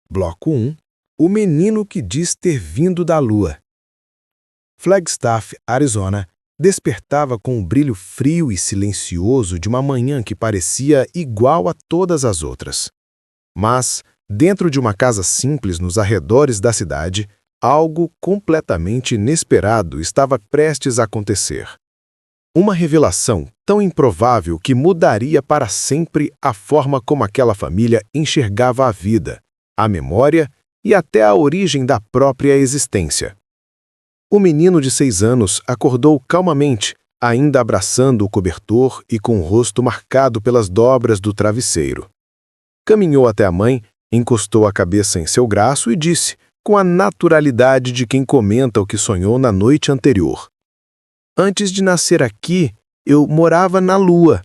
Bloco 1. O menino que diz ter vindo da lua. Flagstaff, Arizona, despertava com o brilho frio e silencioso de uma manhã que parecia igual a todas as outras. Mas, dentro de uma casa simples nos arredores da cidade, algo completamente inesperado estava prestes a acontecer. Uma revelação tão improvável que mudaria para sempre a forma como aquela família enxergava a vida, a memória e até a origem da própria existência. O menino de 6 anos acordou calmamente, ainda abraçando o cobertor e com o rosto marcado pelas dobras do travesseiro. Caminhou até a mãe, encostou a cabeça em seu braço e disse, com a naturalidade de quem comenta o que sonhou na noite anterior: "Antes de nascer aqui, eu morava na lua."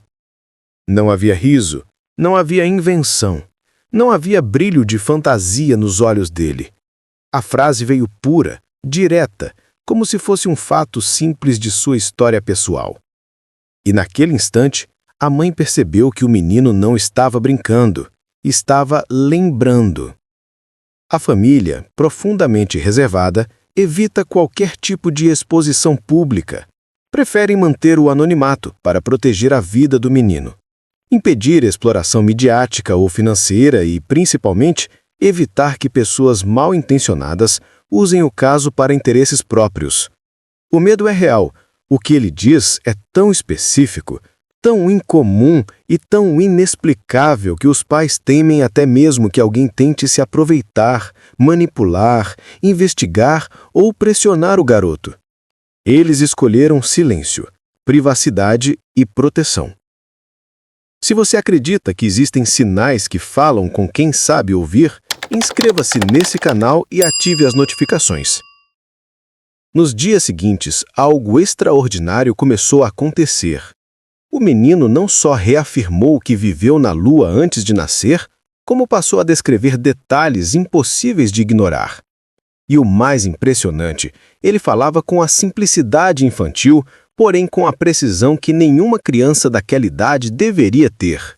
Não havia riso, não havia invenção, não havia brilho de fantasia nos olhos dele. A frase veio pura, direta, como se fosse um fato simples de sua história pessoal. E naquele instante, a mãe percebeu que o menino não estava brincando, estava lembrando. A família, profundamente reservada, evita qualquer tipo de exposição pública. Preferem manter o anonimato para proteger a vida do menino, impedir exploração midiática ou financeira e, principalmente, evitar que pessoas mal intencionadas usem o caso para interesses próprios. O medo é real. O que ele diz é tão específico, tão incomum e tão inexplicável que os pais temem até mesmo que alguém tente se aproveitar, manipular, investigar ou pressionar o garoto. Eles escolheram silêncio, privacidade e proteção. Se você acredita que existem sinais que falam com quem sabe ouvir, inscreva-se nesse canal e ative as notificações. Nos dias seguintes, algo extraordinário começou a acontecer. O menino não só reafirmou que viveu na lua antes de nascer, como passou a descrever detalhes impossíveis de ignorar. E o mais impressionante, ele falava com a simplicidade infantil, porém com a precisão que nenhuma criança daquela idade deveria ter.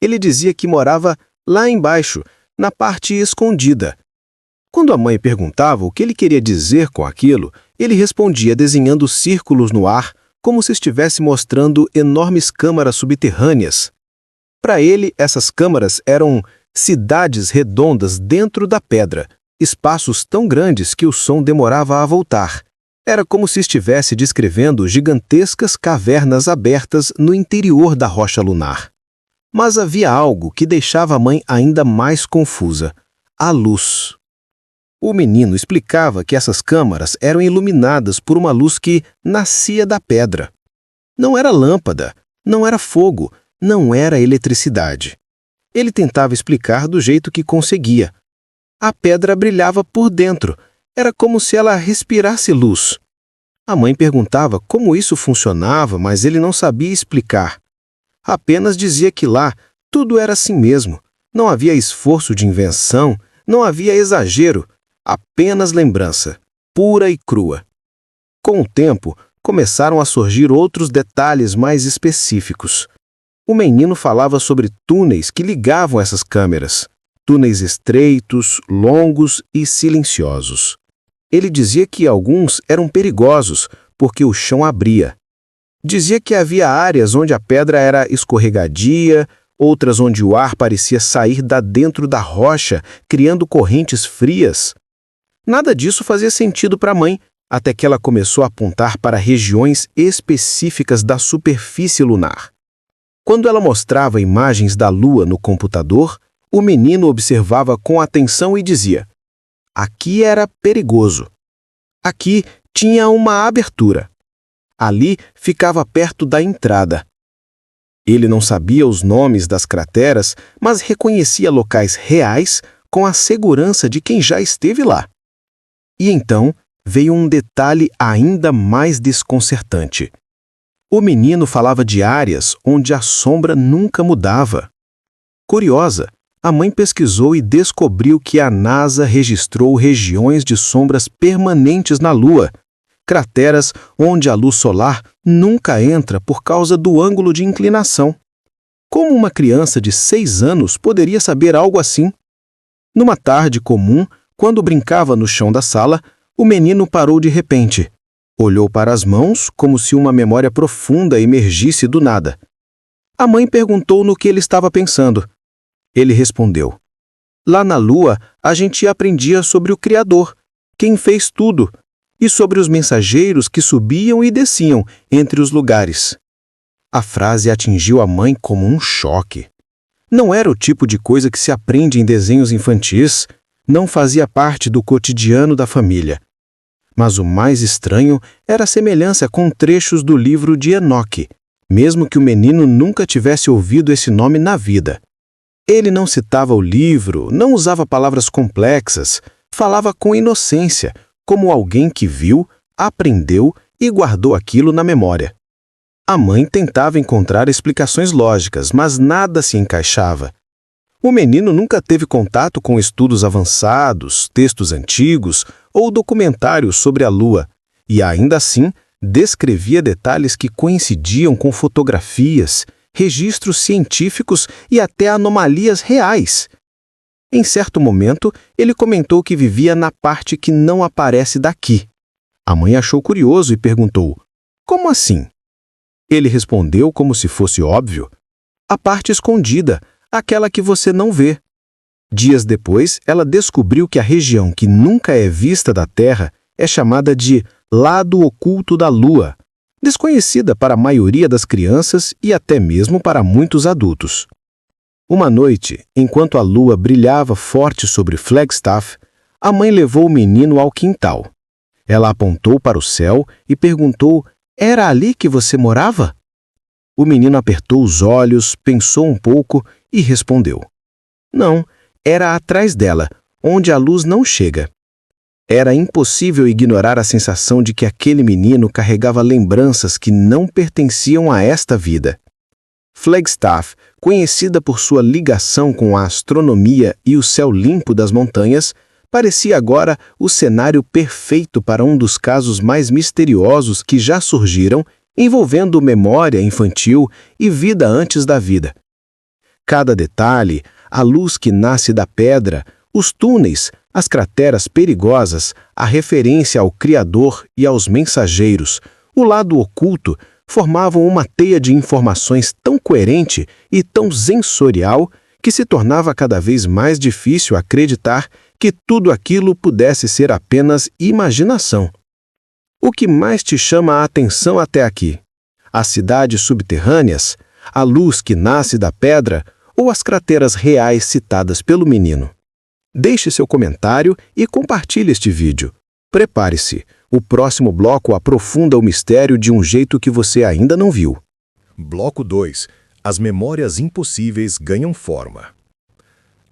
Ele dizia que morava lá embaixo, na parte escondida. Quando a mãe perguntava o que ele queria dizer com aquilo, ele respondia desenhando círculos no ar, como se estivesse mostrando enormes câmaras subterrâneas. Para ele, essas câmaras eram cidades redondas dentro da pedra, espaços tão grandes que o som demorava a voltar. Era como se estivesse descrevendo gigantescas cavernas abertas no interior da rocha lunar. Mas havia algo que deixava a mãe ainda mais confusa: a luz. O menino explicava que essas câmaras eram iluminadas por uma luz que nascia da pedra. Não era lâmpada, não era fogo, não era eletricidade. Ele tentava explicar do jeito que conseguia. A pedra brilhava por dentro, era como se ela respirasse luz. A mãe perguntava como isso funcionava, mas ele não sabia explicar. Apenas dizia que lá tudo era assim mesmo. Não havia esforço de invenção, não havia exagero, apenas lembrança, pura e crua. Com o tempo, começaram a surgir outros detalhes mais específicos. O menino falava sobre túneis que ligavam essas câmeras, túneis estreitos, longos e silenciosos. Ele dizia que alguns eram perigosos, porque o chão abria. Dizia que havia áreas onde a pedra era escorregadia, outras onde o ar parecia sair da dentro da rocha, criando correntes frias. Nada disso fazia sentido para a mãe, até que ela começou a apontar para regiões específicas da superfície lunar. Quando ela mostrava imagens da lua no computador, o menino observava com atenção e dizia: "Aqui era perigoso. Aqui tinha uma abertura. Ali ficava perto da entrada." Ele não sabia os nomes das crateras, mas reconhecia locais reais com a segurança de quem já esteve lá. E então veio um detalhe ainda mais desconcertante. O menino falava de áreas onde a sombra nunca mudava. Curiosa, a mãe pesquisou e descobriu que a NASA registrou regiões de sombras permanentes na Lua, crateras onde a luz solar nunca entra por causa do ângulo de inclinação. Como uma criança de 6 anos poderia saber algo assim? Numa tarde comum, quando brincava no chão da sala, o menino parou de repente. Olhou para as mãos como se uma memória profunda emergisse do nada. A mãe perguntou no que ele estava pensando. Ele respondeu: lá na Lua, a gente aprendia sobre o Criador, quem fez tudo, e sobre os mensageiros que subiam e desciam entre os lugares. A frase atingiu a mãe como um choque. Não era o tipo de coisa que se aprende em desenhos infantis, não fazia parte do cotidiano da família. Mas o mais estranho era a semelhança com trechos do livro de Enoque, mesmo que o menino nunca tivesse ouvido esse nome na vida. Ele não citava o livro, não usava palavras complexas, falava com inocência, como alguém que viu, aprendeu e guardou aquilo na memória. A mãe tentava encontrar explicações lógicas, mas nada se encaixava. O menino nunca teve contato com estudos avançados, textos antigos ou documentários sobre a Lua, e ainda assim descrevia detalhes que coincidiam com fotografias, registros científicos e até anomalias reais. Em certo momento, ele comentou que vivia na parte que não aparece daqui. A mãe achou curioso e perguntou: como assim? Ele respondeu como se fosse óbvio: a parte escondida, aquela que você não vê. Dias depois, ela descobriu que a região que nunca é vista da Terra é chamada de lado oculto da Lua, desconhecida para a maioria das crianças e até mesmo para muitos adultos. Uma noite, enquanto a lua brilhava forte sobre Flagstaff, a mãe levou o menino ao quintal. Ela apontou para o céu e perguntou: era ali que você morava? O menino apertou os olhos, pensou um pouco e respondeu: não, era atrás dela, onde a luz não chega. Era impossível ignorar a sensação de que aquele menino carregava lembranças que não pertenciam a esta vida. Flagstaff, conhecida por sua ligação com a astronomia e o céu limpo das montanhas, parecia agora o cenário perfeito para um dos casos mais misteriosos que já surgiram, envolvendo memória infantil e vida antes da vida. Cada detalhe, a luz que nasce da pedra, os túneis, as crateras perigosas, a referência ao Criador e aos mensageiros, o lado oculto, formavam uma teia de informações tão coerente e tão sensorial que se tornava cada vez mais difícil acreditar que tudo aquilo pudesse ser apenas imaginação. O que mais te chama a atenção até aqui? As cidades subterrâneas, a luz que nasce da pedra ou as crateras reais citadas pelo menino? Deixe seu comentário e compartilhe este vídeo. Prepare-se, o próximo bloco aprofunda o mistério de um jeito que você ainda não viu. Bloco 2. As memórias impossíveis ganham forma.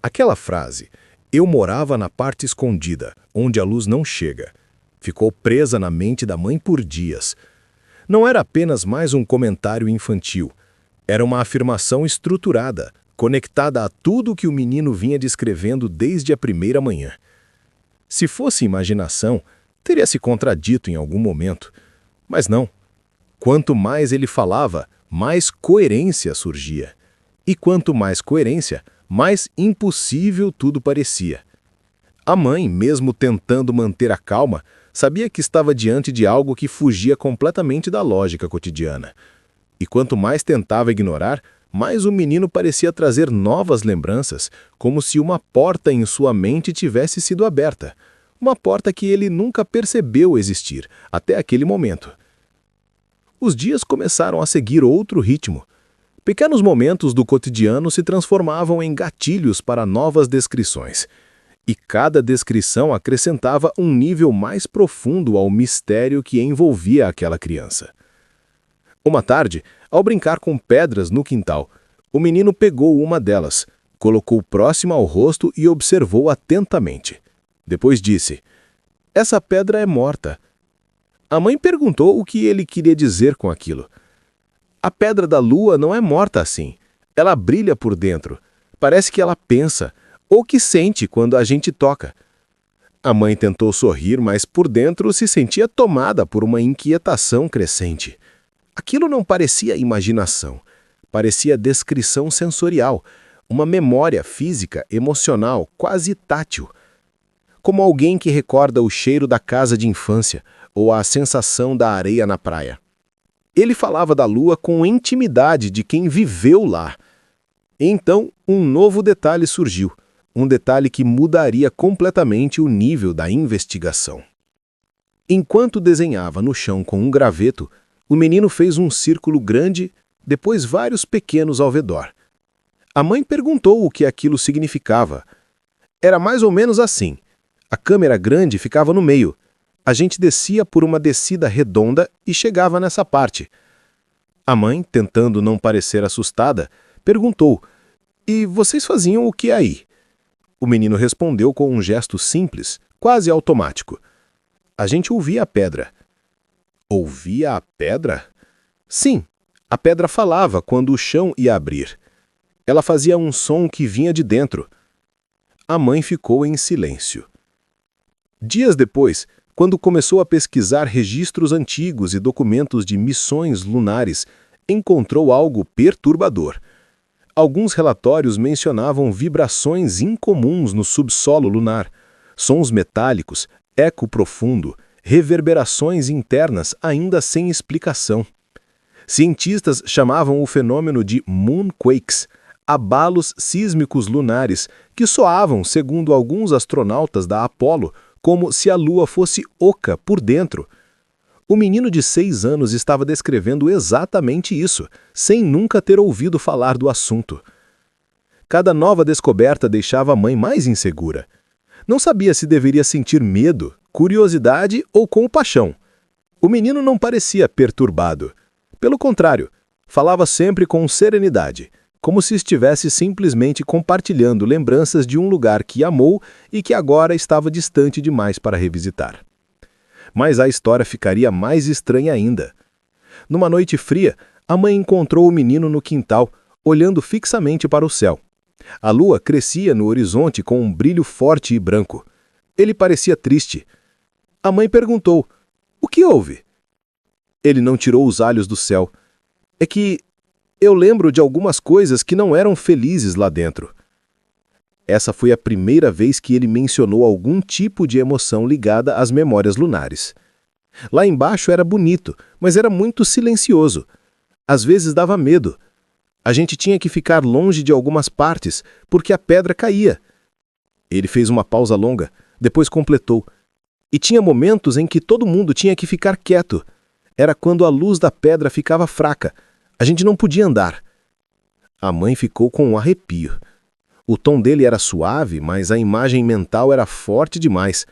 Aquela frase, eu morava na parte escondida, onde a luz não chega, ficou presa na mente da mãe por dias. Não era apenas mais um comentário infantil, era uma afirmação estruturada, conectada a tudo que o menino vinha descrevendo desde a primeira manhã. Se fosse imaginação, teria se contradito em algum momento. Mas não. Quanto mais ele falava, mais coerência surgia. E quanto mais coerência, mais impossível tudo parecia. A mãe, mesmo tentando manter a calma, sabia que estava diante de algo que fugia completamente da lógica cotidiana. E quanto mais tentava ignorar, mais o menino parecia trazer novas lembranças, como se uma porta em sua mente tivesse sido aberta. Uma porta que ele nunca percebeu existir, até aquele momento. Os dias começaram a seguir outro ritmo. Pequenos momentos do cotidiano se transformavam em gatilhos para novas descrições. E cada descrição acrescentava um nível mais profundo ao mistério que envolvia aquela criança. Uma tarde, ao brincar com pedras no quintal, o menino pegou uma delas, colocou próxima ao rosto e observou atentamente. Depois disse: essa pedra é morta. A mãe perguntou o que ele queria dizer com aquilo. A pedra da lua não é morta assim. Ela brilha por dentro. Parece que ela pensa, ou que sente quando a gente toca. A mãe tentou sorrir, mas por dentro se sentia tomada por uma inquietação crescente. Aquilo não parecia imaginação. Parecia descrição sensorial, uma memória física, emocional, quase tátil. Como alguém que recorda o cheiro da casa de infância ou a sensação da areia na praia. Ele falava da lua com intimidade de quem viveu lá. Então, um novo detalhe surgiu, um detalhe que mudaria completamente o nível da investigação. Enquanto desenhava no chão com um graveto, o menino fez um círculo grande, depois vários pequenos ao redor. A mãe perguntou o que aquilo significava. Era mais ou menos assim. A câmera grande ficava no meio. A gente descia por uma descida redonda e chegava nessa parte. A mãe, tentando não parecer assustada, perguntou: "E vocês faziam o que aí?" O menino respondeu com um gesto simples, quase automático. "A gente ouvia a pedra." Ouvia a pedra? Sim, a pedra falava quando o chão ia abrir. Ela fazia um som que vinha de dentro. A mãe ficou em silêncio. Dias depois, quando começou a pesquisar registros antigos e documentos de missões lunares, encontrou algo perturbador. Alguns relatórios mencionavam vibrações incomuns no subsolo lunar, sons metálicos, eco profundo, reverberações internas ainda sem explicação. Cientistas chamavam o fenômeno de moonquakes, abalos sísmicos lunares, que soavam, segundo alguns astronautas da Apollo, como se a Lua fosse oca por dentro. O menino de 6 anos estava descrevendo exatamente isso, sem nunca ter ouvido falar do assunto. Cada nova descoberta deixava a mãe mais insegura. Não sabia se deveria sentir medo, curiosidade ou compaixão. O menino não parecia perturbado. Pelo contrário, falava sempre com serenidade, como se estivesse simplesmente compartilhando lembranças de um lugar que amou e que agora estava distante demais para revisitar. Mas a história ficaria mais estranha ainda. Numa noite fria, a mãe encontrou o menino no quintal, olhando fixamente para o céu. A lua crescia no horizonte com um brilho forte e branco. Ele parecia triste. A mãe perguntou: "O que houve?" Ele não tirou os olhos do céu. "É que eu lembro de algumas coisas que não eram felizes lá dentro." Essa foi a primeira vez que ele mencionou algum tipo de emoção ligada às memórias lunares. Lá embaixo era bonito, mas era muito silencioso. Às vezes dava medo. A gente tinha que ficar longe de algumas partes, porque a pedra caía. Ele fez uma pausa longa, depois completou. E tinha momentos em que todo mundo tinha que ficar quieto. Era quando a luz da pedra ficava fraca. A gente não podia andar. A mãe ficou com um arrepio. O tom dele era suave, mas a imagem mental era forte demais.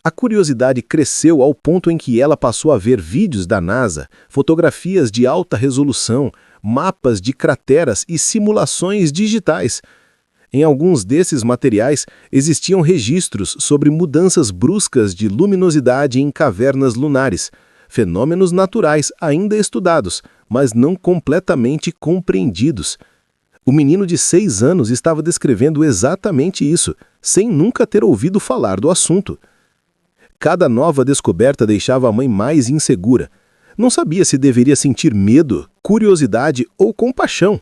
A curiosidade cresceu ao ponto em que ela passou a ver vídeos da NASA, fotografias de alta resolução, mapas de crateras e simulações digitais. Em alguns desses materiais existiam registros sobre mudanças bruscas de luminosidade em cavernas lunares, fenômenos naturais ainda estudados, mas não completamente compreendidos. O menino de 6 anos estava descrevendo exatamente isso, sem nunca ter ouvido falar do assunto. Cada nova descoberta deixava a mãe mais insegura. Não sabia se deveria sentir medo, curiosidade ou compaixão.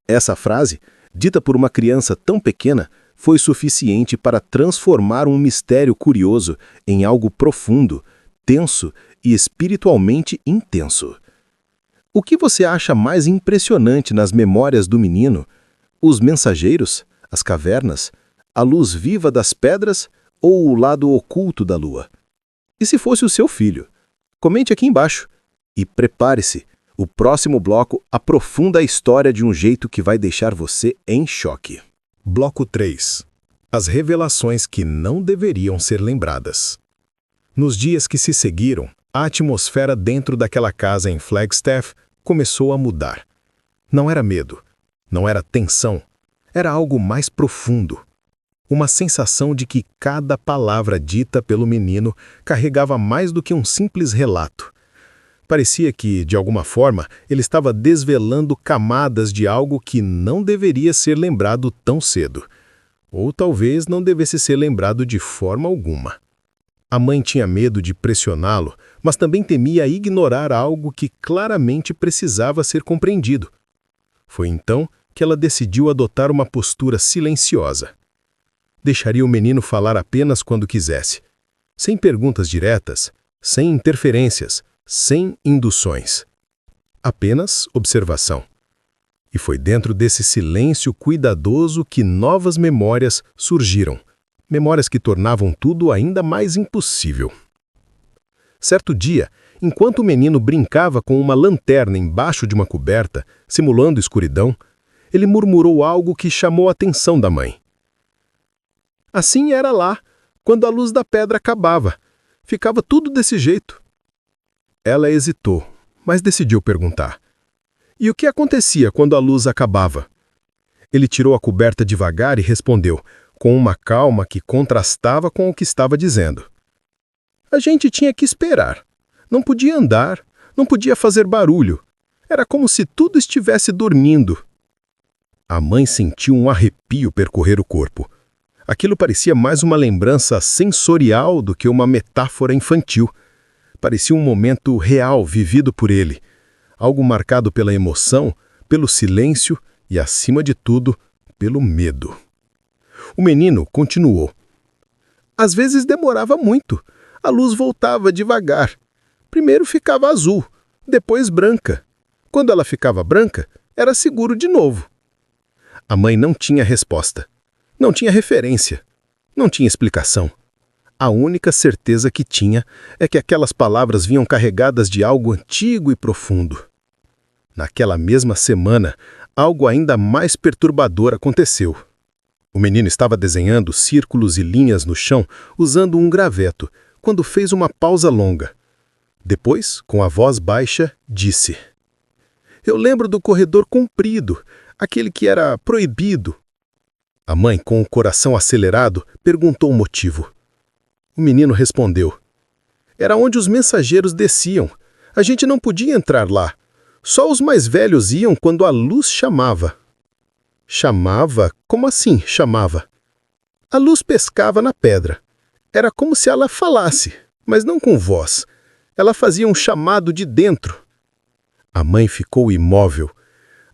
Essa frase, dita por uma criança tão pequena, foi suficiente para transformar um mistério curioso em algo profundo, tenso e espiritualmente intenso. O que você acha mais impressionante nas memórias do menino? Os mensageiros, as cavernas, a luz viva das pedras ou o lado oculto da lua? E se fosse o seu filho? Comente aqui embaixo. E prepare-se, o próximo bloco aprofunda a história de um jeito que vai deixar você em choque. Bloco 3. As revelações que não deveriam ser lembradas. Nos dias que se seguiram, a atmosfera dentro daquela casa em Flagstaff começou a mudar. Não era medo, não era tensão, era algo mais profundo. Uma sensação de que cada palavra dita pelo menino carregava mais do que um simples relato. Parecia que, de alguma forma, ele estava desvelando camadas de algo que não deveria ser lembrado tão cedo. Ou talvez não devesse ser lembrado de forma alguma. A mãe tinha medo de pressioná-lo, mas também temia ignorar algo que claramente precisava ser compreendido. Foi então que ela decidiu adotar uma postura silenciosa. Deixaria o menino falar apenas quando quisesse, sem perguntas diretas, sem interferências, sem induções. Apenas observação. E foi dentro desse silêncio cuidadoso que novas memórias surgiram, memórias que tornavam tudo ainda mais impossível. Certo dia, enquanto o menino brincava com uma lanterna embaixo de uma coberta, simulando escuridão, ele murmurou algo que chamou a atenção da mãe. Assim era lá, quando a luz da pedra acabava. Ficava tudo desse jeito. Ela hesitou, mas decidiu perguntar. E o que acontecia quando a luz acabava? Ele tirou a coberta devagar e respondeu, com uma calma que contrastava com o que estava dizendo. A gente tinha que esperar. Não podia andar, não podia fazer barulho. Era como se tudo estivesse dormindo. A mãe sentiu um arrepio percorrer o corpo. Aquilo parecia mais uma lembrança sensorial do que uma metáfora infantil. Parecia um momento real vivido por ele. Algo marcado pela emoção, pelo silêncio e, acima de tudo, pelo medo. O menino continuou. Às vezes demorava muito. A luz voltava devagar. Primeiro ficava azul, depois branca. Quando ela ficava branca, era seguro de novo. A mãe não tinha resposta. Não tinha referência. Não tinha explicação. A única certeza que tinha é que aquelas palavras vinham carregadas de algo antigo e profundo. Naquela mesma semana, algo ainda mais perturbador aconteceu. O menino estava desenhando círculos e linhas no chão usando um graveto, quando fez uma pausa longa. Depois, com a voz baixa, disse: Eu lembro do corredor comprido, aquele que era proibido. A mãe, com o coração acelerado, perguntou o motivo. O menino respondeu: Era onde os mensageiros desciam. A gente não podia entrar lá. Só os mais velhos iam quando a luz chamava. Chamava? Como assim chamava? A luz pescava na pedra. Era como se ela falasse, mas não com voz. Ela fazia um chamado de dentro. A mãe ficou imóvel.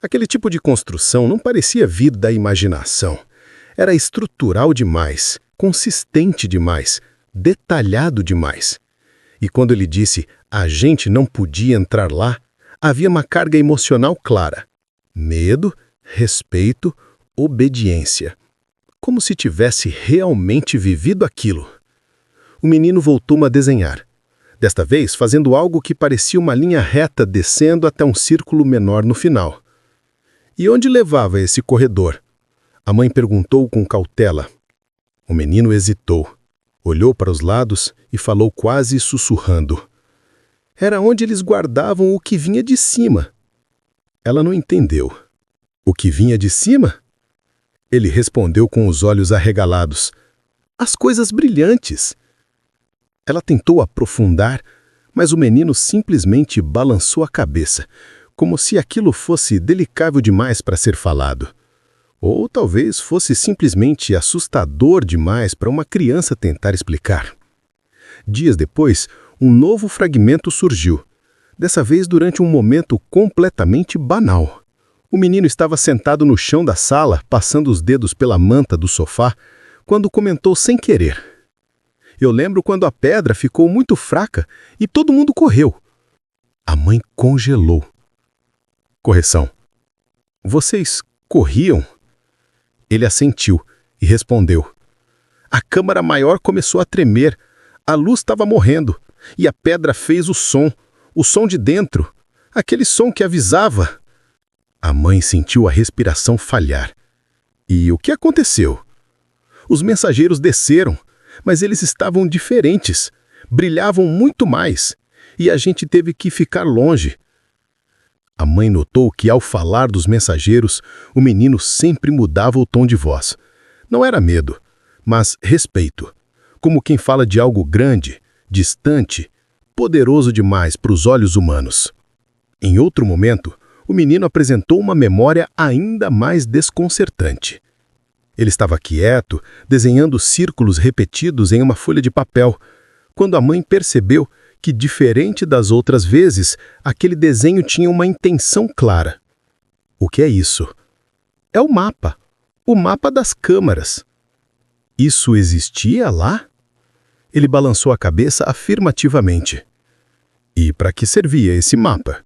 Aquele tipo de construção não parecia vir da imaginação. Era estrutural demais, consistente demais, detalhado demais. E quando ele disse a gente não podia entrar lá, havia uma carga emocional clara. Medo, respeito, obediência. Como se tivesse realmente vivido aquilo. O menino voltou a desenhar. Desta vez fazendo algo que parecia uma linha reta descendo até um círculo menor no final. E onde levava esse corredor? A mãe perguntou com cautela. O menino hesitou, olhou para os lados e falou quase sussurrando. Era onde eles guardavam o que vinha de cima. Ela não entendeu. O que vinha de cima? Ele respondeu com os olhos arregalados. As coisas brilhantes. Ela tentou aprofundar, mas o menino simplesmente balançou a cabeça, como se aquilo fosse delicável demais para ser falado. Ou talvez fosse simplesmente assustador demais para uma criança tentar explicar. Dias depois, um novo fragmento surgiu, dessa vez durante um momento completamente banal. O menino estava sentado no chão da sala, passando os dedos pela manta do sofá, quando comentou sem querer. Eu lembro quando a pedra ficou muito fraca e todo mundo correu. A mãe congelou. Correção. Vocês corriam? Ele assentiu e respondeu. A câmara maior começou a tremer. A luz estava morrendo. E a pedra fez o som de dentro, aquele som que avisava. A mãe sentiu a respiração falhar. E o que aconteceu? Os mensageiros desceram, mas eles estavam diferentes, brilhavam muito mais, e a gente teve que ficar longe. A mãe notou que, ao falar dos mensageiros, o menino sempre mudava o tom de voz. Não era medo, mas respeito, como quem fala de algo grande, distante, poderoso demais para os olhos humanos. Em outro momento, o menino apresentou uma memória ainda mais desconcertante. Ele estava quieto, desenhando círculos repetidos em uma folha de papel, quando a mãe percebeu que, diferente das outras vezes, aquele desenho tinha uma intenção clara. O que é isso? É o mapa das câmaras. Isso existia lá? Ele balançou a cabeça afirmativamente. E para que servia esse mapa?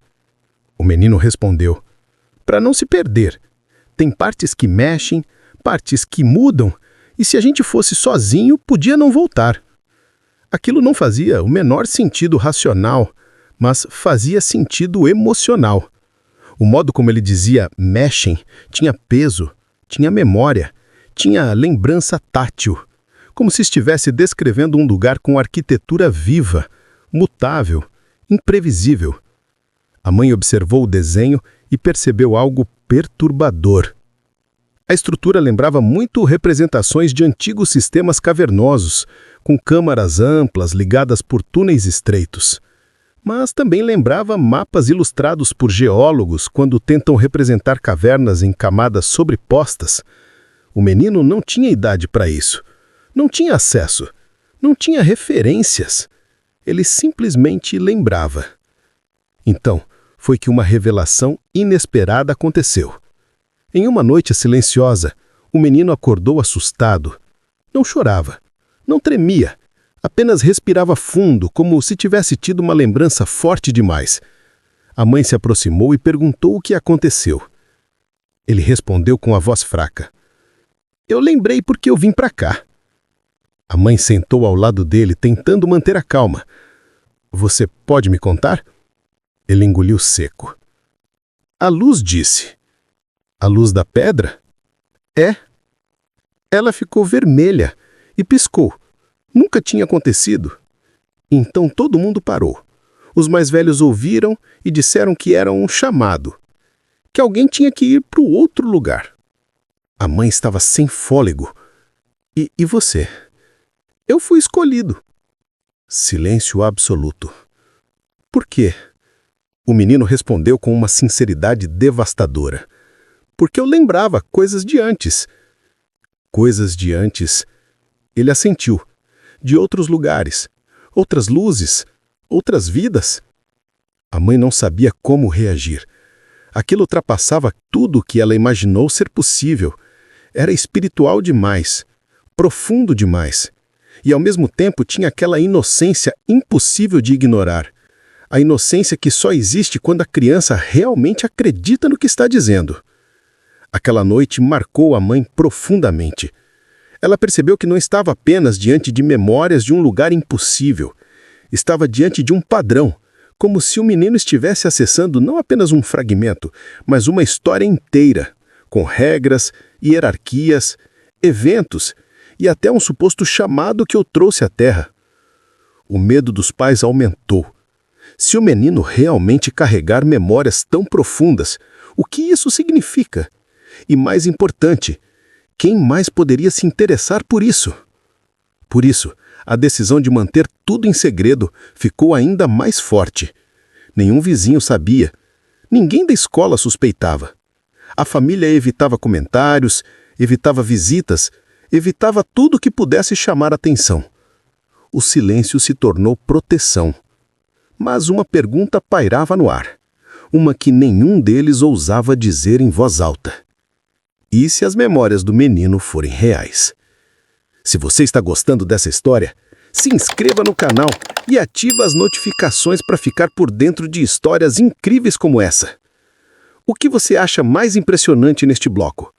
O menino respondeu: para não se perder. Tem partes que mexem, partes que mudam, e se a gente fosse sozinho, podia não voltar. Aquilo não fazia o menor sentido racional, mas fazia sentido emocional. O modo como ele dizia mexem tinha peso, tinha memória, tinha lembrança tátil, como se estivesse descrevendo um lugar com arquitetura viva, mutável, imprevisível. A mãe observou o desenho e percebeu algo perturbador. A estrutura lembrava muito representações de antigos sistemas cavernosos, com câmaras amplas ligadas por túneis estreitos. Mas também lembrava mapas ilustrados por geólogos quando tentam representar cavernas em camadas sobrepostas. O menino não tinha idade para isso. Não tinha acesso. Não tinha referências. Ele simplesmente lembrava. Então, foi que uma revelação inesperada aconteceu. Em uma noite silenciosa, o menino acordou assustado. Não chorava, não tremia, apenas respirava fundo, como se tivesse tido uma lembrança forte demais. A mãe se aproximou e perguntou o que aconteceu. Ele respondeu com a voz fraca: eu lembrei porque eu vim para cá. A mãe sentou ao lado dele, tentando manter a calma. Você pode me contar? Ele engoliu seco. A luz disse. A luz da pedra? É. Ela ficou vermelha e piscou. Nunca tinha acontecido. Então todo mundo parou. Os mais velhos ouviram e disseram que era um chamado. Que alguém tinha que ir para o outro lugar. A mãe estava sem fôlego. E você? Eu fui escolhido. Silêncio absoluto. Por quê? O menino respondeu com uma sinceridade devastadora. Porque eu lembrava coisas de antes. Coisas de antes. Ele assentiu. De outros lugares. Outras luzes. Outras vidas. A mãe não sabia como reagir. Aquilo ultrapassava tudo o que ela imaginou ser possível. Era espiritual demais. Profundo demais. E ao mesmo tempo tinha aquela inocência impossível de ignorar. A inocência que só existe quando a criança realmente acredita no que está dizendo. Aquela noite marcou a mãe profundamente. Ela percebeu que não estava apenas diante de memórias de um lugar impossível. Estava diante de um padrão, como se o menino estivesse acessando não apenas um fragmento, mas uma história inteira, com regras, hierarquias, eventos e até um suposto chamado que o trouxe à Terra. O medo dos pais aumentou. Se o menino realmente carregar memórias tão profundas, o que isso significa? E mais importante, quem mais poderia se interessar por isso? Por isso, a decisão de manter tudo em segredo ficou ainda mais forte. Nenhum vizinho sabia. Ninguém da escola suspeitava. A família evitava comentários, evitava visitas, evitava tudo que pudesse chamar atenção. O silêncio se tornou proteção. Mas uma pergunta pairava no ar. Uma que nenhum deles ousava dizer em voz alta. E se as memórias do menino forem reais? Se você está gostando dessa história, se inscreva no canal e ative as notificações para ficar por dentro de histórias incríveis como essa. O que você acha mais impressionante neste bloco?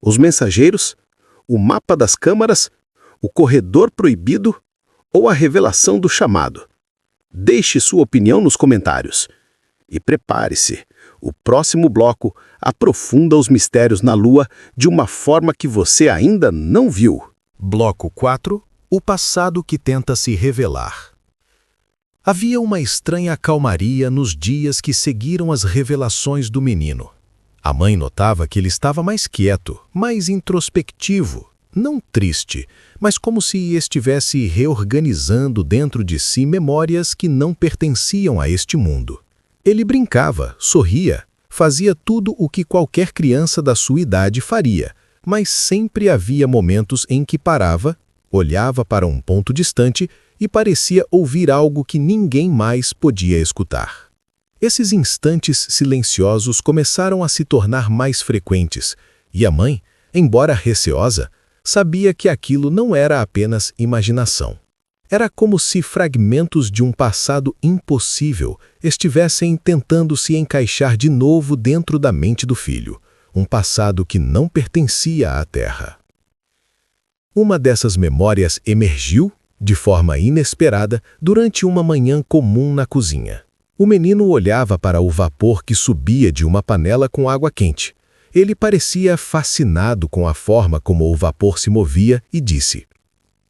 Os mensageiros? O mapa das câmaras? O corredor proibido? Ou a revelação do chamado? Deixe sua opinião nos comentários. E prepare-se, o próximo bloco aprofunda os mistérios na Lua de uma forma que você ainda não viu. Bloco 4. O passado que tenta se revelar. Havia uma estranha calmaria nos dias que seguiram as revelações do menino. A mãe notava que ele estava mais quieto, mais introspectivo, não triste, mas como se estivesse reorganizando dentro de si memórias que não pertenciam a este mundo. Ele brincava, sorria, fazia tudo o que qualquer criança da sua idade faria, mas sempre havia momentos em que parava, olhava para um ponto distante e parecia ouvir algo que ninguém mais podia escutar. Esses instantes silenciosos começaram a se tornar mais frequentes, E a mãe, embora receosa, sabia que aquilo não era apenas imaginação. Era como se fragmentos de um passado impossível estivessem tentando se encaixar de novo dentro da mente do filho, um passado que não pertencia à Terra. Uma dessas memórias emergiu, de forma inesperada, durante uma manhã comum na cozinha. O menino olhava para o vapor que subia de uma panela com água quente. Ele parecia fascinado com a forma como o vapor se movia e disse: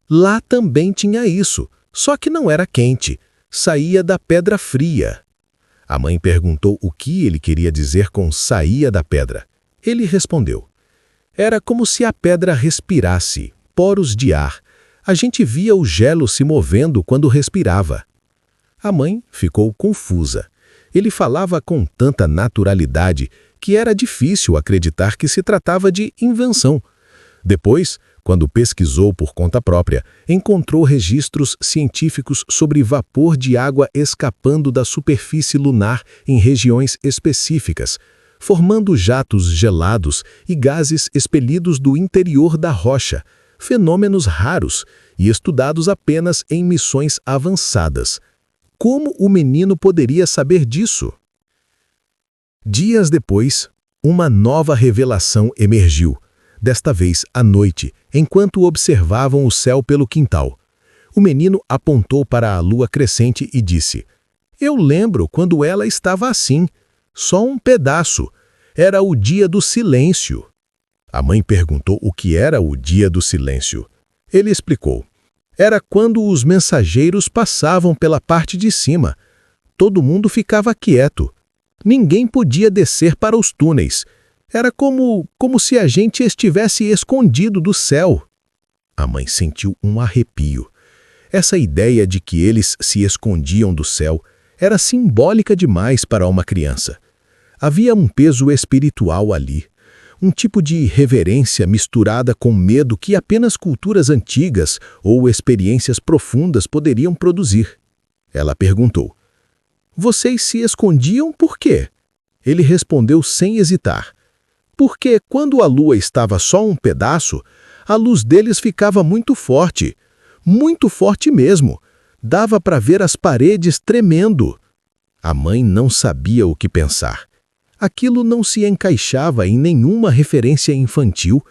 "Lá também tinha isso, só que não era quente, saía da pedra fria." A mãe perguntou o que ele queria dizer com saía da pedra. Ele respondeu: "Era como se a pedra respirasse, poros de ar. A gente via o gelo se movendo quando respirava." A mãe ficou confusa. Ele falava com tanta naturalidade que era difícil acreditar que se tratava de invenção. Depois, quando pesquisou por conta própria, encontrou registros científicos sobre vapor de água escapando da superfície lunar em regiões específicas, formando jatos gelados e gases expelidos do interior da rocha, fenômenos raros e estudados apenas em missões avançadas. Como o menino poderia saber disso? Dias depois, uma nova revelação emergiu, desta vez à noite, enquanto observavam o céu pelo quintal. O menino apontou para a lua crescente e disse: "Eu lembro quando ela estava assim, só um pedaço. Era o dia do silêncio." A mãe perguntou o que era o dia do silêncio. Ele explicou: "Era quando os mensageiros passavam pela parte de cima. Todo mundo ficava quieto. Ninguém podia descer para os túneis. Era como se a gente estivesse escondido do céu." A mãe sentiu um arrepio. Essa ideia de que eles se escondiam do céu era simbólica demais para uma criança. Havia um peso espiritual ali, um tipo de reverência misturada com medo que apenas culturas antigas ou experiências profundas poderiam produzir. Ela perguntou: "Vocês se escondiam por quê?" Ele respondeu sem hesitar: "Porque quando a lua estava só um pedaço, a luz deles ficava muito forte mesmo. Dava para ver as paredes tremendo." A mãe não sabia o que pensar. Aquilo não se encaixava em nenhuma referência infantil.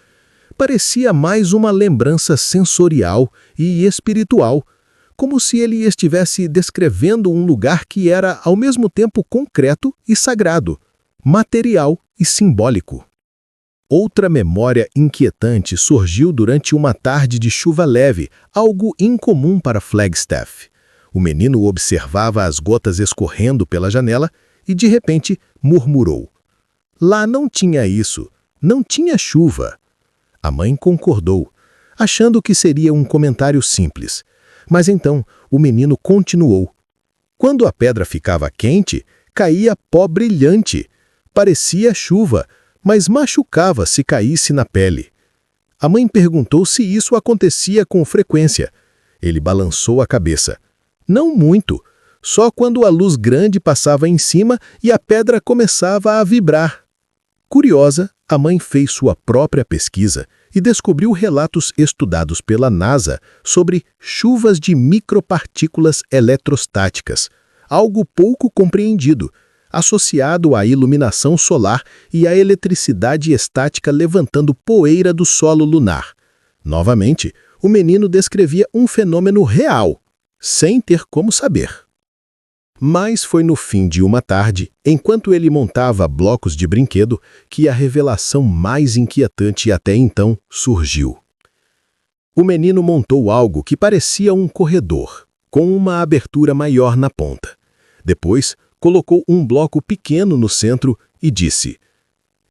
Parecia mais uma lembrança sensorial e espiritual, como se ele estivesse descrevendo um lugar que era ao mesmo tempo concreto e sagrado, material e simbólico. Outra memória inquietante surgiu durante uma tarde de chuva leve, algo incomum para Flagstaff. O menino observava as gotas escorrendo pela janela e, de repente, murmurou: "Lá não tinha isso, não tinha chuva." A mãe concordou, achando que seria um comentário simples. Mas então o menino continuou: "Quando a pedra ficava quente, caía pó brilhante. Parecia chuva, mas machucava se caísse na pele." A mãe perguntou se isso acontecia com frequência. Ele balançou a cabeça: "Não muito. Só quando a luz grande passava em cima e a pedra começava a vibrar." Curiosa, a mãe fez sua própria pesquisa e descobriu relatos estudados pela NASA sobre chuvas de micropartículas eletrostáticas, algo pouco compreendido, associado à iluminação solar e à eletricidade estática levantando poeira do solo lunar. Novamente, o menino descrevia um fenômeno real, sem ter como saber. Mas foi no fim de uma tarde, enquanto ele montava blocos de brinquedo, que a revelação mais inquietante até então surgiu. O menino montou algo que parecia um corredor, com uma abertura maior na ponta. Depois, colocou um bloco pequeno no centro e disse: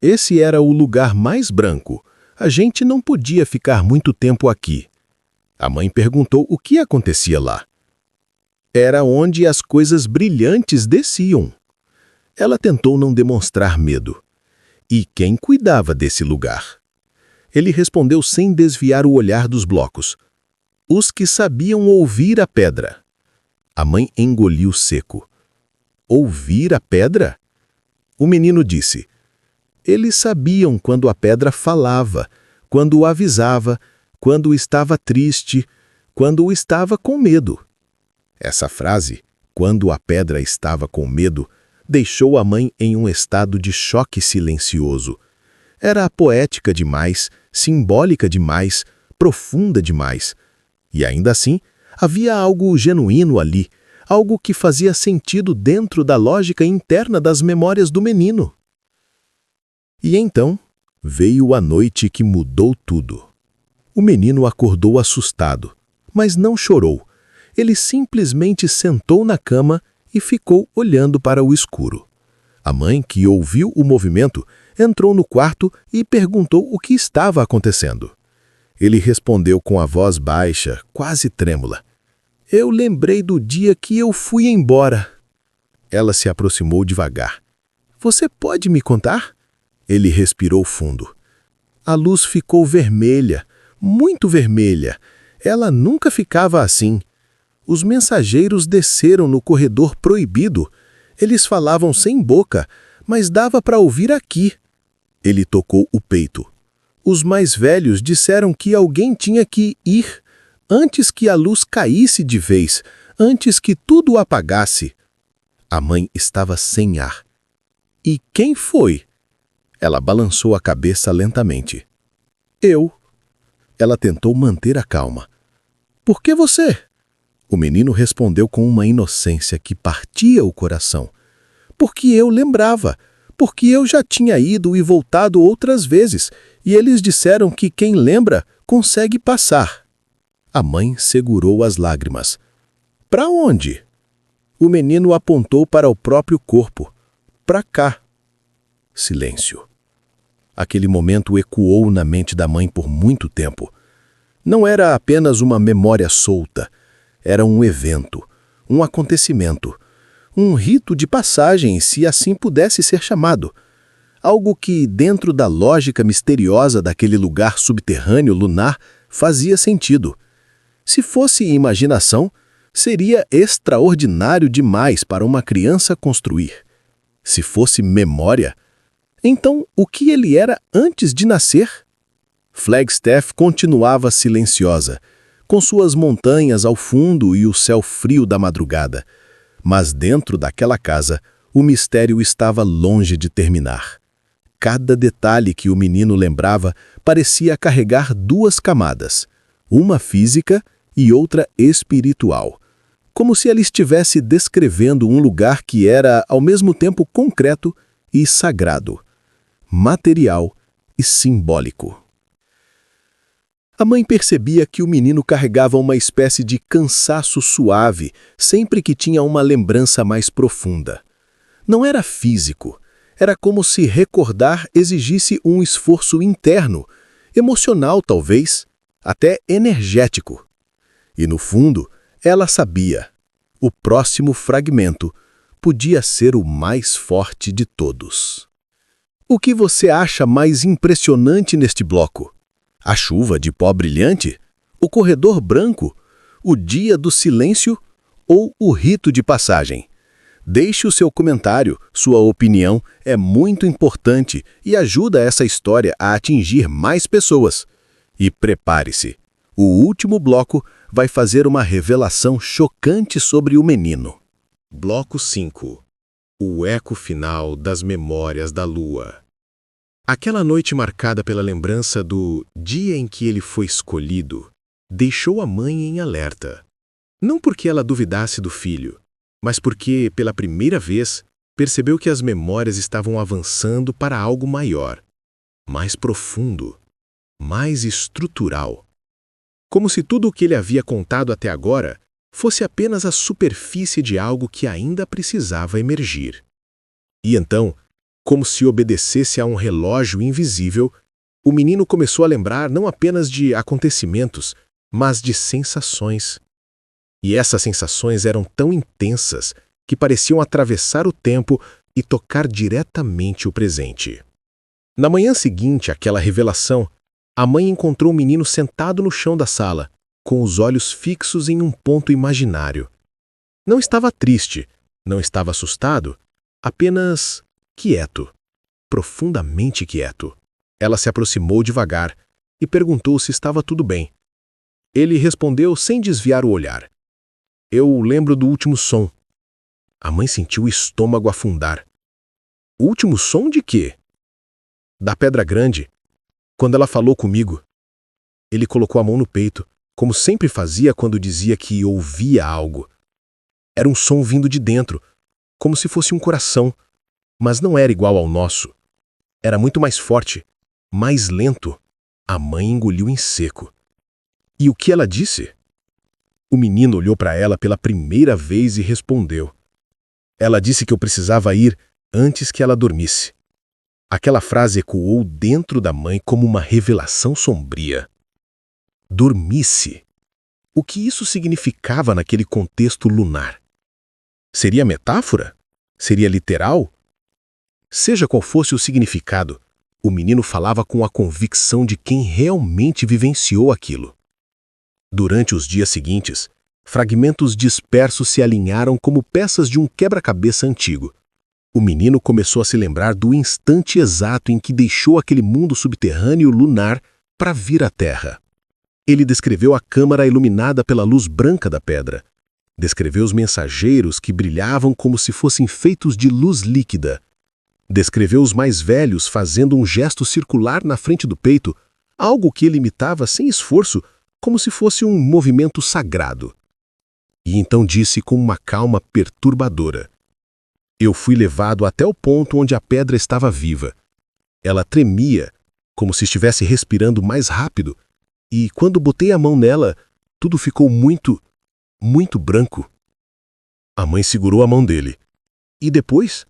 "Esse era o lugar mais branco. A gente não podia ficar muito tempo aqui." A mãe perguntou o que acontecia lá. Era onde as coisas brilhantes desciam. Ela tentou não demonstrar medo. E quem cuidava desse lugar? Ele respondeu sem desviar o olhar dos blocos: "Os que sabiam ouvir a pedra." A mãe engoliu seco. "Ouvir a pedra?" O menino disse: Eles sabiam quando a pedra falava, quando o avisava, quando estava triste, quando estava com medo. Essa frase, quando a pedra estava com medo, deixou a mãe em um estado de choque silencioso. Era poética demais, simbólica demais, profunda demais. E ainda assim, havia algo genuíno ali, algo que fazia sentido dentro da lógica interna das memórias do menino. E então, veio a noite que mudou tudo. O menino acordou assustado, mas não chorou. Ele simplesmente sentou na cama e ficou olhando para o escuro. A mãe, que ouviu o movimento, entrou no quarto e perguntou o que estava acontecendo. Ele respondeu com a voz baixa, quase trêmula. Eu lembrei do dia que eu fui embora. Ela se aproximou devagar. Você pode me contar? Ele respirou fundo. A luz ficou vermelha, muito vermelha. Ela nunca ficava assim. Os mensageiros desceram no corredor proibido. Eles falavam sem boca, mas dava para ouvir aqui. Ele tocou o peito. Os mais velhos disseram que alguém tinha que ir antes que a luz caísse de vez, antes que tudo apagasse. A mãe estava sem ar. E quem foi? Ela balançou a cabeça lentamente. Eu. Ela tentou manter a calma. Por que você? O menino respondeu com uma inocência que partia o coração. Porque eu lembrava, porque eu já tinha ido e voltado outras vezes, e eles disseram que quem lembra consegue passar. A mãe segurou as lágrimas. Para onde? O menino apontou para o próprio corpo. Para cá. Silêncio. Aquele momento ecoou na mente da mãe por muito tempo. Não era apenas uma memória solta. Era um evento, um acontecimento, um rito de passagem, se assim pudesse ser chamado. Algo que, dentro da lógica misteriosa daquele lugar subterrâneo lunar, fazia sentido. Se fosse imaginação, seria extraordinário demais para uma criança construir. Se fosse memória, então o que ele era antes de nascer? Flagstaff continuava silenciosa, com suas montanhas ao fundo e o céu frio da madrugada. Mas dentro daquela casa, o mistério estava longe de terminar. Cada detalhe que o menino lembrava parecia carregar duas camadas, uma física e outra espiritual, como se ele estivesse descrevendo um lugar que era, ao mesmo tempo, concreto e sagrado, material e simbólico. A mãe percebia que o menino carregava uma espécie de cansaço suave sempre que tinha uma lembrança mais profunda. Não era físico, era como se recordar exigisse um esforço interno, emocional talvez, até energético. E no fundo, ela sabia, o próximo fragmento podia ser o mais forte de todos. O que você acha mais impressionante neste bloco? A chuva de pó brilhante? O corredor branco? O dia do silêncio? Ou o rito de passagem? Deixe o seu comentário, sua opinião é muito importante e ajuda essa história a atingir mais pessoas. E prepare-se, o último bloco vai fazer uma revelação chocante sobre o menino. Bloco 5. O eco final das memórias da lua. Aquela noite marcada pela lembrança do dia em que ele foi escolhido, deixou a mãe em alerta. Não porque ela duvidasse do filho, mas porque, pela primeira vez, percebeu que as memórias estavam avançando para algo maior, mais profundo, mais estrutural. Como se tudo o que ele havia contado até agora fosse apenas a superfície de algo que ainda precisava emergir. E então, como se obedecesse a um relógio invisível, o menino começou a lembrar não apenas de acontecimentos, mas de sensações. E essas sensações eram tão intensas que pareciam atravessar o tempo e tocar diretamente o presente. Na manhã seguinte àquela revelação, a mãe encontrou o menino sentado no chão da sala, com os olhos fixos em um ponto imaginário. Não estava triste, não estava assustado, apenas quieto. profundamente quieto. Ela se aproximou devagar e perguntou se estava tudo bem. Ele respondeu sem desviar o olhar. Eu lembro do último som. A mãe sentiu o estômago afundar. O último som de quê? Da pedra grande, quando ela falou comigo. Ele colocou a mão no peito, como sempre fazia quando dizia que ouvia algo. Era um som vindo de dentro, como se fosse um coração, mas não era igual ao nosso. Era muito mais forte, mais lento. A mãe engoliu em seco. E o que ela disse? O menino olhou para ela pela primeira vez e respondeu. Ela disse que eu precisava ir antes que ela dormisse. Aquela frase ecoou dentro da mãe como uma revelação sombria. Dormisse. O que isso significava naquele contexto lunar? Seria metáfora? Seria literal? Seja qual fosse o significado, o menino falava com a convicção de quem realmente vivenciou aquilo. Durante os dias seguintes, fragmentos dispersos se alinharam como peças de um quebra-cabeça antigo. O menino começou a se lembrar do instante exato em que deixou aquele mundo subterrâneo lunar para vir à Terra. Ele descreveu a câmara iluminada pela luz branca da pedra. Descreveu os mensageiros que brilhavam como se fossem feitos de luz líquida. Descreveu os mais velhos fazendo um gesto circular na frente do peito, algo que ele imitava sem esforço, como se fosse um movimento sagrado. E então disse com uma calma perturbadora. Eu fui levado até o ponto onde a pedra estava viva. Ela tremia, como se estivesse respirando mais rápido, e quando botei a mão nela, tudo ficou muito branco. A mãe segurou a mão dele. E depois?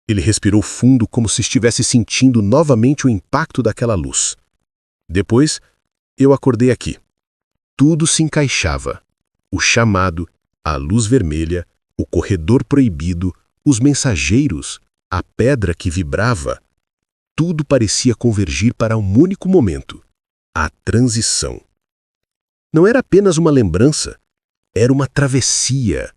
Ele respirou fundo como se estivesse sentindo novamente o impacto daquela luz. Depois, eu acordei aqui. Tudo se encaixava. O chamado, a luz vermelha, o corredor proibido, os mensageiros, a pedra que vibrava. Tudo parecia convergir para um único momento. A transição. Não era apenas uma lembrança, era uma travessia.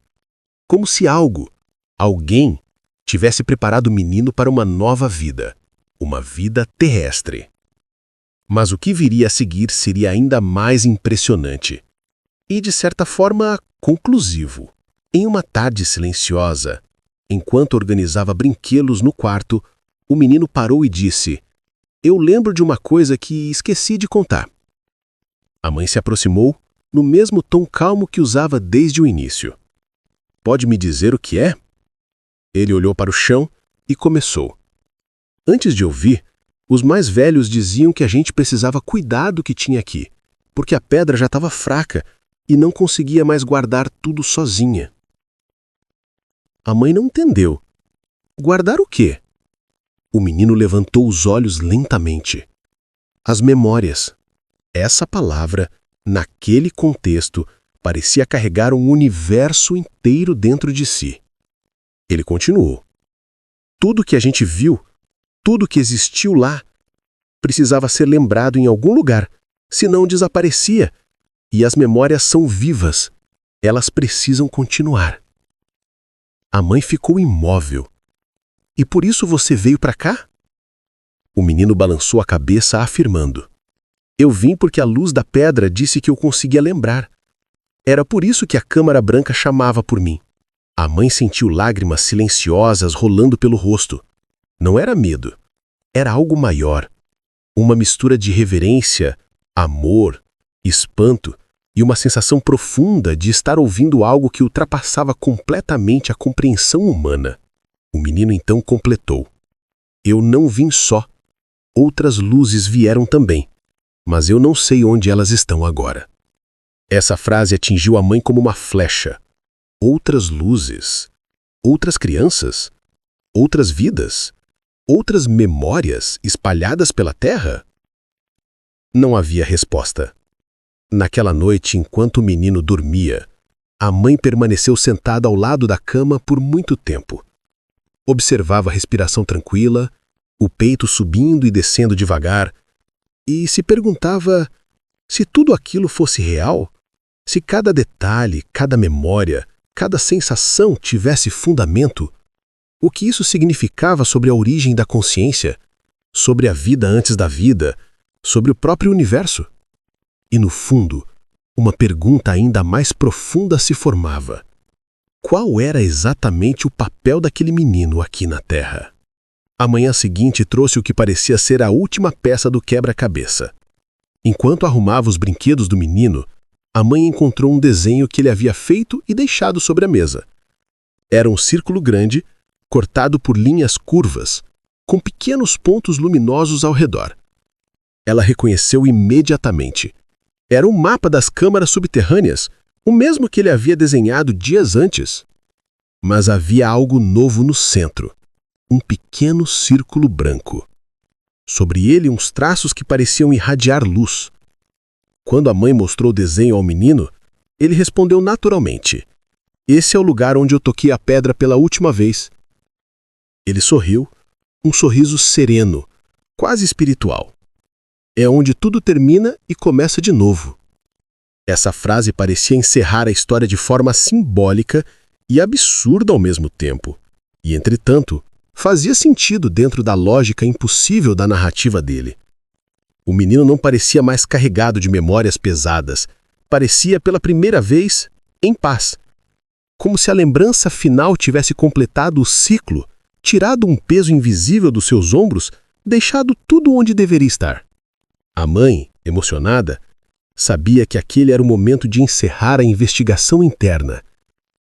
Como se alguém, tivesse preparado o menino para uma nova vida, uma vida terrestre. Mas o que viria a seguir seria ainda mais impressionante. E, de certa forma, conclusivo. Em uma tarde silenciosa, enquanto organizava brinquedos no quarto, o menino parou e disse: Eu lembro de uma coisa que esqueci de contar. A mãe se aproximou, no mesmo tom calmo que usava desde o início. Pode me dizer o que é? Ele olhou para o chão e começou. Antes de ouvir, os mais velhos diziam que a gente precisava cuidar do que tinha aqui, porque a pedra já estava fraca e não conseguia mais guardar tudo sozinha. A mãe não entendeu. Guardar o quê? O menino levantou os olhos lentamente. As memórias. Essa palavra, naquele contexto, parecia carregar um universo inteiro dentro de si. Ele continuou. Tudo que a gente viu, tudo que existiu lá, precisava ser lembrado em algum lugar, senão desaparecia. E as memórias são vivas. Elas precisam continuar. A mãe ficou imóvel. E por isso você veio para cá? O menino balançou a cabeça afirmando. Eu vim porque a luz da pedra disse que eu conseguia lembrar. Era por isso que a câmara branca chamava por mim. A mãe sentiu lágrimas silenciosas rolando pelo rosto. Não era medo. Era algo maior. Uma mistura de reverência, amor, espanto e uma sensação profunda de estar ouvindo algo que ultrapassava completamente a compreensão humana. O menino então completou. Eu não vim só. Outras luzes vieram também, mas eu não sei onde elas estão agora. Essa frase atingiu a mãe como uma flecha. Outras luzes, outras crianças, outras vidas, outras memórias espalhadas pela terra? Não havia resposta. Naquela noite, enquanto o menino dormia, a mãe permaneceu sentada ao lado da cama por muito tempo. Observava a respiração tranquila, o peito subindo e descendo devagar, e se perguntava se tudo aquilo fosse real, se cada detalhe, cada memória, cada sensação tivesse fundamento. O que isso significava sobre a origem da consciência, sobre a vida antes da vida, sobre o próprio universo? E no fundo, uma pergunta ainda mais profunda se formava. Qual era exatamente o papel daquele menino aqui na Terra? A manhã seguinte trouxe o que parecia ser a última peça do quebra-cabeça. Enquanto arrumava os brinquedos do menino, a mãe encontrou um desenho que ele havia feito e deixado sobre a mesa. Era um círculo grande, cortado por linhas curvas, com pequenos pontos luminosos ao redor. Ela reconheceu imediatamente. Era um mapa das câmaras subterrâneas, o mesmo que ele havia desenhado dias antes. Mas havia algo novo no centro, um pequeno círculo branco. Sobre ele, uns traços que pareciam irradiar luz. Quando a mãe mostrou o desenho ao menino, ele respondeu naturalmente: "Esse é o lugar onde eu toquei a pedra pela última vez." Ele sorriu, um sorriso sereno, quase espiritual. É onde tudo termina e começa de novo. Essa frase parecia encerrar a história de forma simbólica e absurda ao mesmo tempo. E, entretanto, fazia sentido dentro da lógica impossível da narrativa dele. O menino não parecia mais carregado de memórias pesadas. Parecia, pela primeira vez, em paz. Como se a lembrança final tivesse completado o ciclo, tirado um peso invisível dos seus ombros, deixado tudo onde deveria estar. A mãe, emocionada, sabia que aquele era o momento de encerrar a investigação interna.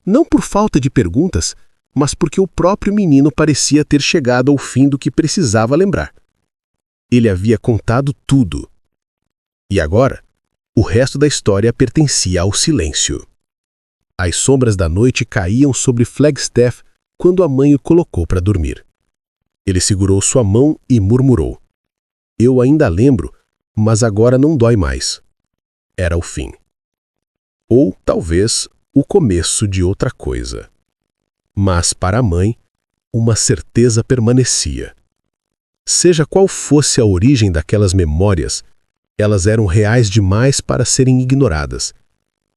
Não por falta de perguntas, mas porque o próprio menino parecia ter chegado ao fim do que precisava lembrar. Ele havia contado tudo. E agora, o resto da história pertencia ao silêncio. As sombras da noite caíam sobre Flagstaff quando a mãe o colocou para dormir. Ele segurou sua mão e murmurou: "Eu ainda lembro, mas agora não dói mais." Era o fim. Ou, talvez, o começo de outra coisa. Mas, para a mãe, uma certeza permanecia. Seja qual fosse a origem daquelas memórias, elas eram reais demais para serem ignoradas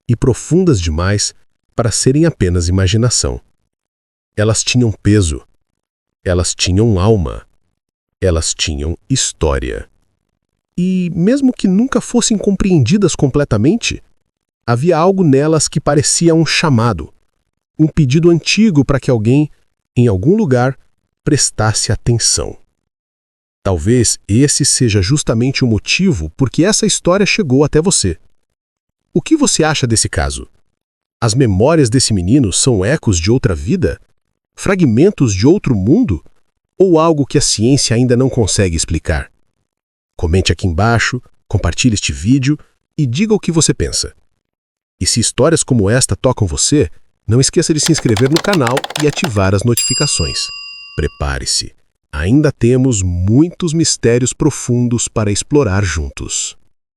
e profundas demais para serem apenas imaginação. Elas tinham peso, elas tinham alma, elas tinham história. E, mesmo que nunca fossem compreendidas completamente, havia algo nelas que parecia um chamado, um pedido antigo para que alguém, em algum lugar, prestasse atenção. Talvez esse seja justamente o motivo por que essa história chegou até você. O que você acha desse caso? As memórias desse menino são ecos de outra vida? Fragmentos de outro mundo? Ou algo que a ciência ainda não consegue explicar? Comente aqui embaixo, compartilhe este vídeo e diga o que você pensa. E se histórias como esta tocam você, não esqueça de se inscrever no canal e ativar as notificações. Prepare-se, ainda temos muitos mistérios profundos para explorar juntos.